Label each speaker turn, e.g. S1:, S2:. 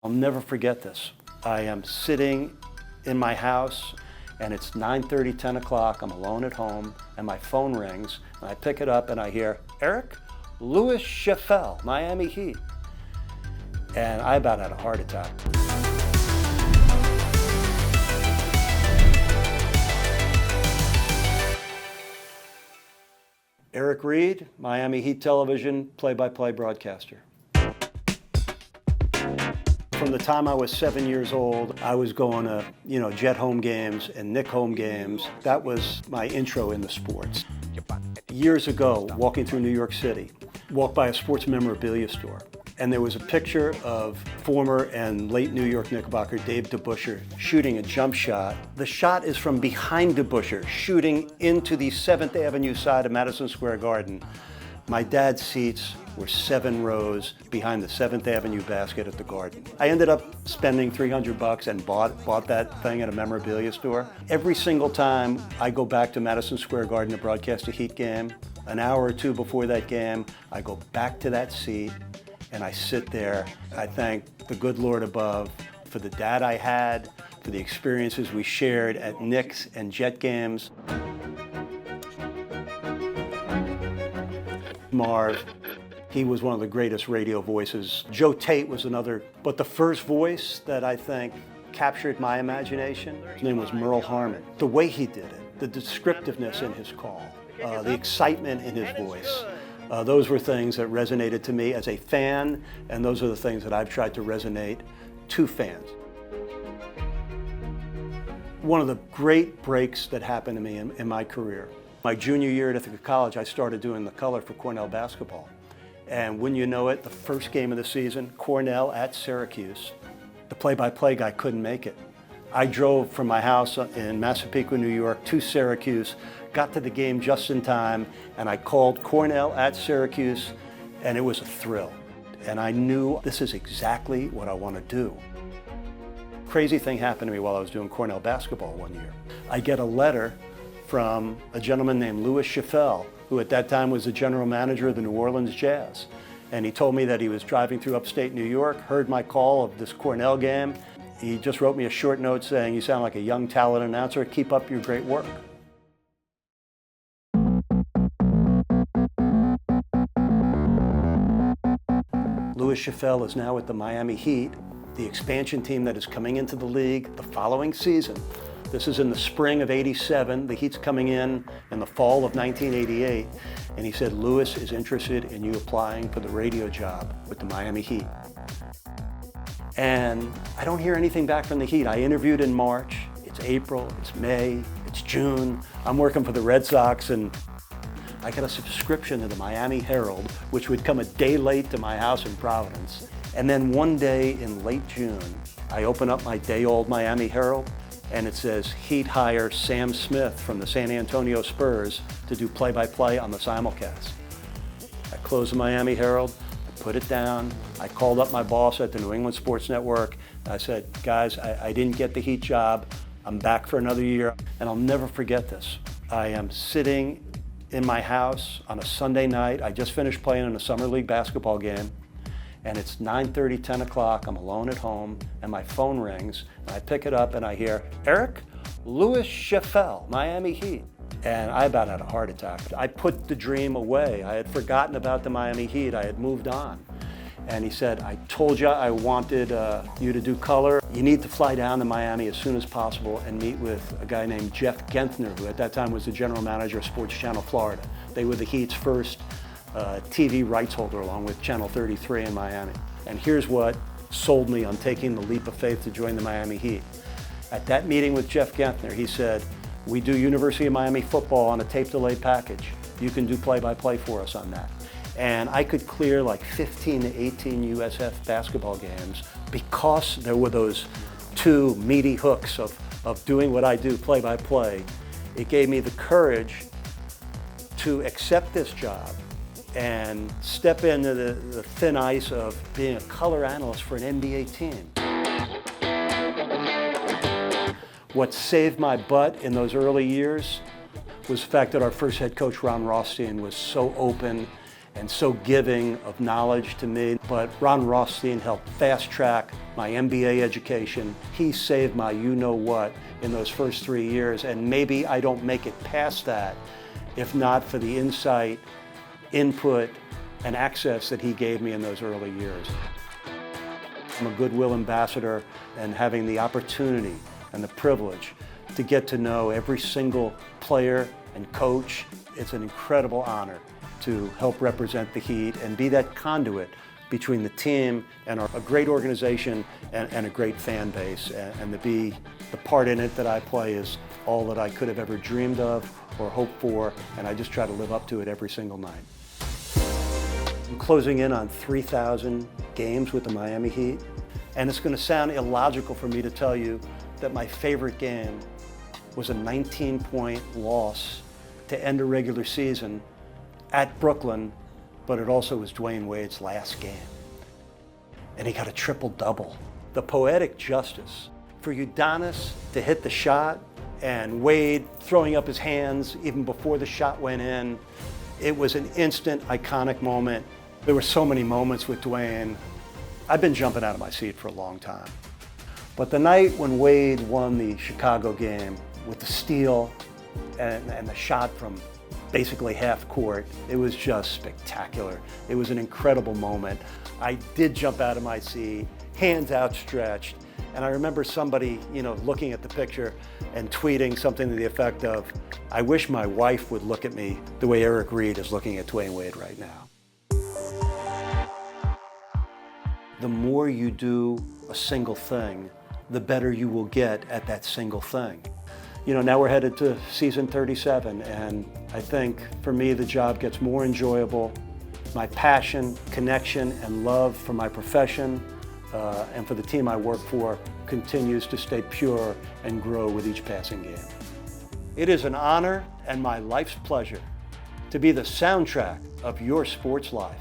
S1: I'll never forget this. I am sitting in my house and it's 9:30, 10 o'clock, I'm alone at home and my phone rings and I pick it up and I hear, Eric, Louis Chaffel, Miami Heat. And I about had a heart attack. Eric Reid, Miami Heat television play-by-play broadcaster. From the time I was 7 years old, I was going to, Jet home games and Knick home games. That was my intro into sports. Years ago, walking through New York City, walked by a sports memorabilia store, and there was a picture of former and late New York Knickerbocker Dave DeBusschere shooting a jump shot. The shot is from behind DeBusschere, shooting into the 7th Avenue side of Madison Square Garden. My dad's seats were 7 rows behind the 7th Avenue basket at the Garden. I ended up spending $300 and bought that thing at a memorabilia store. Every single time I go back to Madison Square Garden to broadcast a Heat game, an hour or two before that game, I go back to that seat and I sit there. I thank the good Lord above for the dad I had, for the experiences we shared at Knicks and Jet games. Marv, he was one of the greatest radio voices. Joe Tate was another, but the first voice that I think captured my imagination, his name was Merle Harmon. The way he did it, the descriptiveness in his call, the excitement in his voice, those were things that resonated to me as a fan, and those are the things that I've tried to resonate to fans. One of the great breaks that happened to me in my career, my junior year at Ithaca College, I started doing the color for Cornell basketball. And wouldn't you know it, the first game of the season, Cornell at Syracuse, the play-by-play guy couldn't make it. I drove from my house in Massapequa, New York to Syracuse, got to the game just in time, and I called Cornell at Syracuse, and it was a thrill. And I knew this is exactly what I want to do. Crazy thing happened to me while I was doing Cornell basketball one year. I get a letter from a gentleman named Louis Chaffel, who at that time was the general manager of the New Orleans Jazz. And he told me that he was driving through upstate New York, heard my call of this Cornell game. He just wrote me a short note saying, "You sound like a young talent announcer, keep up your great work." Louis Chaffel is now with the Miami Heat, the expansion team that is coming into the league the following season. This is in the spring of '87. The Heat's coming in the fall of 1988. And he said, Louis is interested in you applying for the radio job with the Miami Heat. And I don't hear anything back from the Heat. I interviewed in March. It's April, it's May, it's June. I'm working for the Red Sox, and I got a subscription to the Miami Herald, which would come a day late to my house in Providence. And then one day in late June, I open up my day-old Miami Herald, and it says, Heat hire Sam Smith from the San Antonio Spurs to do play-by-play on the simulcast. I closed the Miami Herald, I put it down, I called up my boss at the New England Sports Network, and I said, guys, I didn't get the Heat job, I'm back for another year, and I'll never forget this. I am sitting in my house on a Sunday night, I just finished playing in a summer league basketball game, and it's 9:30, 10 o'clock, I'm alone at home, and my phone rings, and I pick it up and I hear, Eric, Louis Chaffel, Miami Heat. And I about had a heart attack. I put the dream away. I had forgotten about the Miami Heat, I had moved on. And he said, I told you I wanted you to do color. You need to fly down to Miami as soon as possible and meet with a guy named Jeff Genthner, who at that time was the general manager of Sports Channel Florida. They were the Heat's first TV rights holder, along with Channel 33 in Miami. And here's what sold me on taking the leap of faith to join the Miami Heat. At that meeting with Jeff Genthner, he said, we do University of Miami football on a tape delay package. You can do play-by-play for us on that. And I could clear like 15 to 18 USF basketball games because there were those 2 meaty hooks of doing what I do, play-by-play. It gave me the courage to accept this job and step into the thin ice of being a color analyst for an NBA team. What saved my butt in those early years was the fact that our first head coach, Ron Rothstein, was so open and so giving of knowledge to me. But Ron Rothstein helped fast track my MBA education. He saved my you-know-what in those first 3 years, and maybe I don't make it past that if not for the insight, input, and access that he gave me in those early years. I'm a goodwill ambassador, and having the opportunity and the privilege to get to know every single player and coach, it's an incredible honor to help represent the Heat and be that conduit between the team and a great organization and a great fan base. And to be the part in it that I play is all that I could have ever dreamed of or hoped for, and I just try to live up to it every single night. I'm closing in on 3,000 games with the Miami Heat, and it's going to sound illogical for me to tell you that my favorite game was a 19-point loss to end a regular season at Brooklyn, but it also was Dwayne Wade's last game. And he got a triple-double. The poetic justice for Udonis to hit the shot and Wade throwing up his hands even before the shot went in, it was an instant, iconic moment. There were so many moments with Dwayne. I've been jumping out of my seat for a long time. But the night when Wade won the Chicago game with the steal and the shot from basically half court, it was just spectacular. It was an incredible moment. I did jump out of my seat, hands outstretched, and I remember somebody, looking at the picture and tweeting something to the effect of, "I wish my wife would look at me the way Eric Reid is looking at Dwayne Wade right now." The more you do a single thing, the better you will get at that single thing. Now we're headed to season 37, and I think for me the job gets more enjoyable. My passion, connection, and love for my profession and for the team I work for continues to stay pure and grow with each passing game. It is an honor and my life's pleasure to be the soundtrack of your sports life.